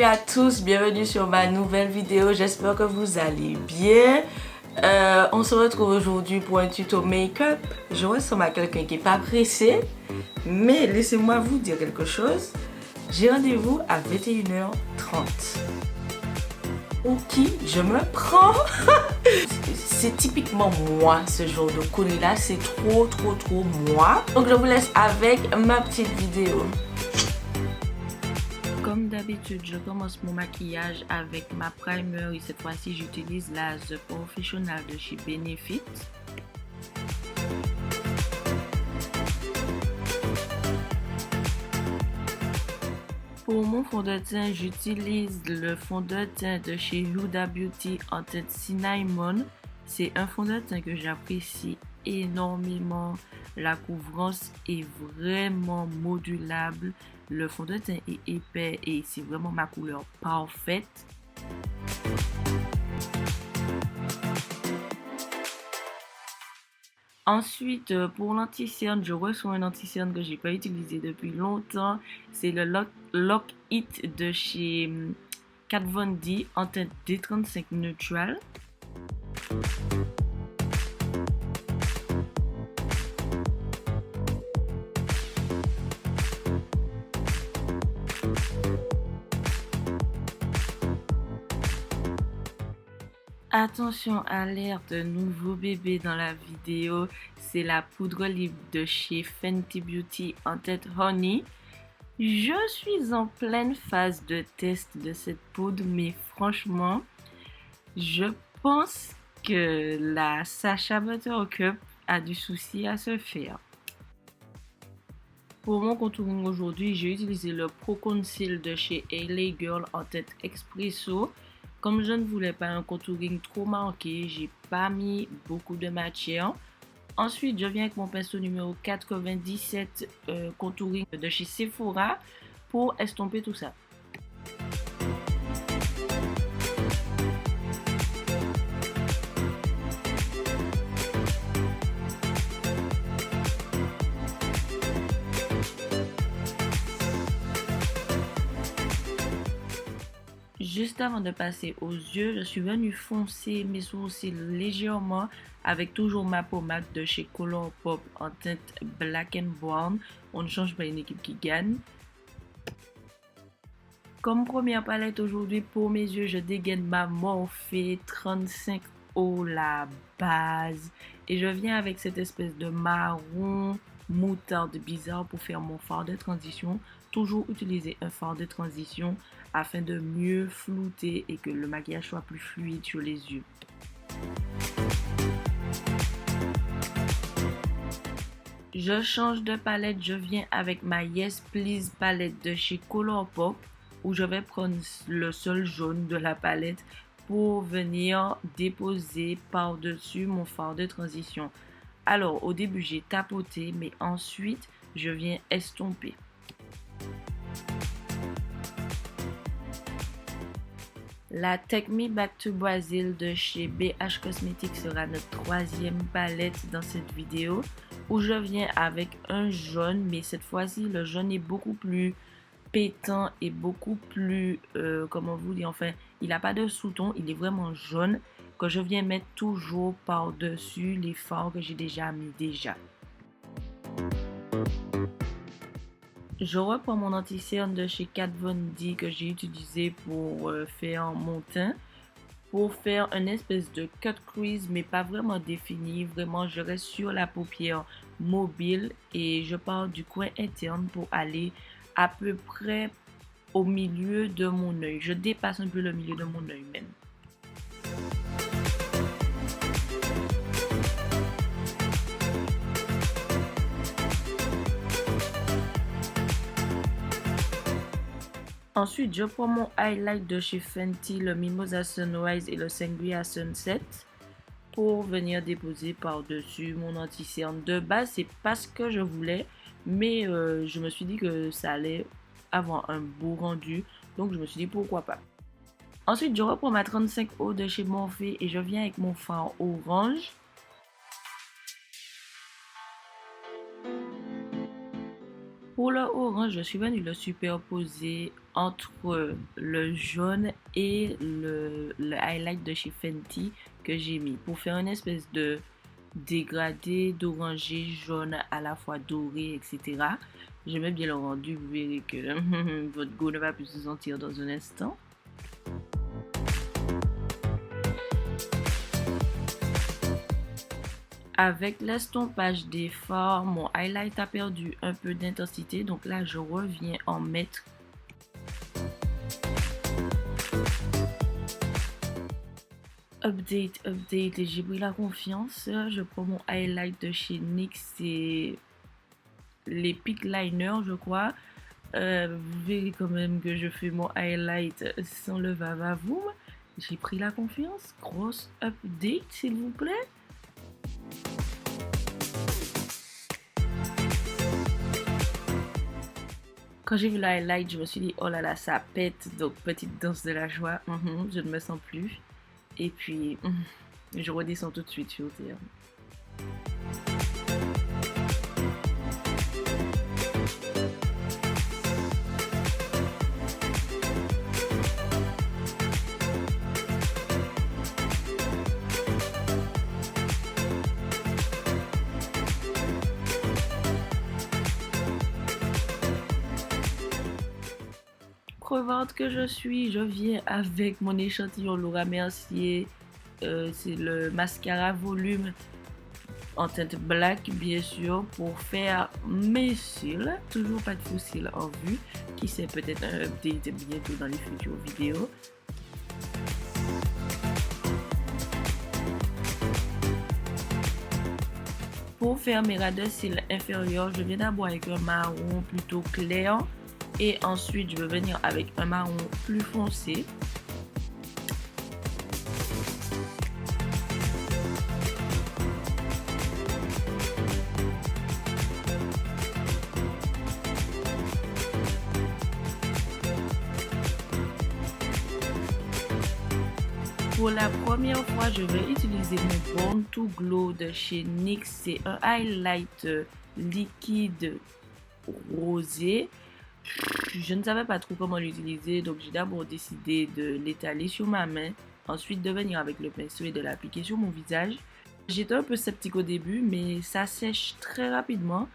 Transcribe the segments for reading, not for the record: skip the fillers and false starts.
à tous, bienvenue sur ma nouvelle vidéo, j'espère que vous allez bien. On se retrouve aujourd'hui pour un tuto make-up. Je ressemble à quelqu'un qui n'est pas pressé, mais laissez-moi vous dire quelque chose. J'ai rendez-vous à 21h30. Pour qui je me prends? C'est typiquement moi, ce genre de colis là, c'est trop moi. Donc je vous laisse avec ma petite vidéo. Comme d'habitude, je commence mon maquillage avec ma primer et cette fois-ci j'utilise la The Professional de chez Benefit. Pour mon fond de teint, j'utilise le fond de teint de chez Huda Beauty en teinte Cinnamon. C'est un fond de teint que j'apprécie énormément. La couvrance est vraiment modulable. Le fond de teint est épais et c'est vraiment ma couleur parfaite. Ensuite, pour l'anti-cerne, je reçois un anti-cerne que j'ai pas utilisé depuis longtemps. C'est le Lock It de chez Kat Von D en teinte D35 Neutral. Attention, alerte, nouveau bébé dans la vidéo, c'est la poudre libre de chez Fenty Beauty en teinte Honey. Je suis en pleine phase de test de cette poudre, mais franchement, je pense que la Sacha Buttercup a du souci à se faire. Pour mon contouring aujourd'hui, j'ai utilisé le Pro Conceal de chez LA Girl en teinte Espresso. Comme je ne voulais pas un contouring trop marqué, j'ai pas mis beaucoup de matière. Ensuite, je viens avec mon pinceau numéro 97 contouring de chez Sephora pour estomper tout ça. Juste avant de passer aux yeux, je suis venue foncer mes sourcils légèrement avec toujours ma pommade de chez Colourpop en teinte Black and Brown. On ne change pas une équipe qui gagne. Comme première palette aujourd'hui pour mes yeux, je dégaine ma Morphe 35O la base. Et je viens avec cette espèce de marron moutarde bizarre pour faire mon fard de transition. Toujours utiliser un fard de transition afin de mieux flouter et que le maquillage soit plus fluide sur les yeux. Je change de palette, je viens avec ma Yes Please palette de chez Colourpop où je vais prendre le seul jaune de la palette pour venir déposer par-dessus mon fard de transition. Alors au début j'ai tapoté mais ensuite je viens estomper. La Take Me Back to Brazil de chez BH Cosmetics sera notre troisième palette dans cette vidéo où je viens avec un jaune, mais cette fois-ci le jaune est beaucoup plus pétant et beaucoup plus, comment vous dire, enfin il n'a pas de sous-ton, il est vraiment jaune que je viens mettre toujours par-dessus les fards que j'ai déjà mis déjà. Je reprends mon anti-cerne de chez Kat Von D que j'ai utilisé pour faire mon teint. Pour faire une espèce de cut crease mais pas vraiment défini. Vraiment je reste sur la paupière mobile et je pars du coin interne pour aller à peu près au milieu de mon œil. Je dépasse un peu le milieu de mon œil même. Ensuite, je prends mon highlight de chez Fenty, le Mimosa Sunrise et le Sangria Sunset pour venir déposer par-dessus mon anti-cerne. De base, c'est pas ce que je voulais, mais je me suis dit que ça allait avoir un beau rendu, donc je me suis dit pourquoi pas. Ensuite, je reprends ma 35O de chez Morphe et je viens avec mon fard orange. Pour le orange, je suis venue le superposer entre le jaune et le highlight de chez Fenty que j'ai mis pour faire une espèce de dégradé d'orangé jaune à la fois doré, etc. J'aimais bien le rendu, vous verrez que votre goût ne va plus se sentir dans un instant. Avec l'estompage des fards, mon highlight a perdu un peu d'intensité, donc là je reviens en mettre. Update, j'ai pris la confiance. Je prends mon highlight de chez NYX, c'est les Peak Liner, je crois. Vous verrez quand même que je fais mon highlight sans le va-va-voum. J'ai pris la confiance. Grosse update, s'il vous plaît. Quand j'ai vu le highlight, je me suis dit, oh là là, ça pète. Donc, petite danse de la joie. Je ne me sens plus. Et puis, je redescends tout de suite sur terre. Crevante que je suis, je viens avec mon échantillon Laura Mercier. C'est le mascara volume en teinte black, bien sûr, pour faire mes cils. Toujours pas de faux cils en vue, qui sait, peut-être un update bientôt dans les futures vidéos. Pour faire mes ras de cils inférieurs, je viens d'abord avec un marron plutôt clair. Et ensuite, je vais venir avec un marron plus foncé. Pour la première fois, je vais utiliser mon Born to Glow de chez NYX. C'est un highlight liquide rosé. Je ne savais pas trop comment l'utiliser, donc j'ai d'abord décidé de l'étaler sur ma main, ensuite de venir avec le pinceau et de l'appliquer sur mon visage. J'étais un peu sceptique au début, mais ça sèche très rapidement,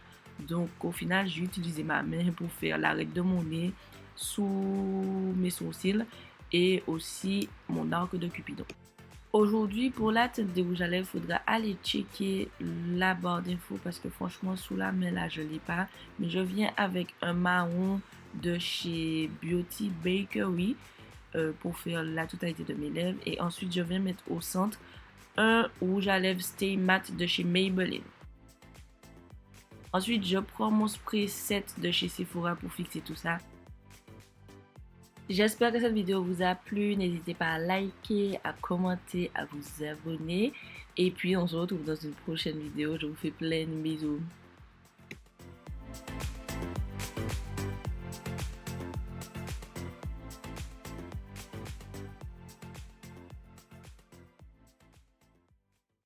donc au final j'ai utilisé ma main pour faire l'arête de mon nez, sous mes sourcils et aussi mon arc de Cupidon. Aujourd'hui, pour la teinte de rouge à lèvres, il faudra aller checker la barre d'infos parce que franchement, sous la main, là, je ne l'ai pas. Mais je viens avec un marron de chez Beauty Bakery pour faire la totalité de mes lèvres. Et ensuite, je viens mettre au centre un rouge à lèvres Stay Matte de chez Maybelline. Ensuite, je prends mon spray 7 de chez Sephora pour fixer tout ça. J'espère que cette vidéo vous a plu. N'hésitez pas à liker, à commenter, à vous abonner. Et puis on se retrouve dans une prochaine vidéo. Je vous fais plein de bisous.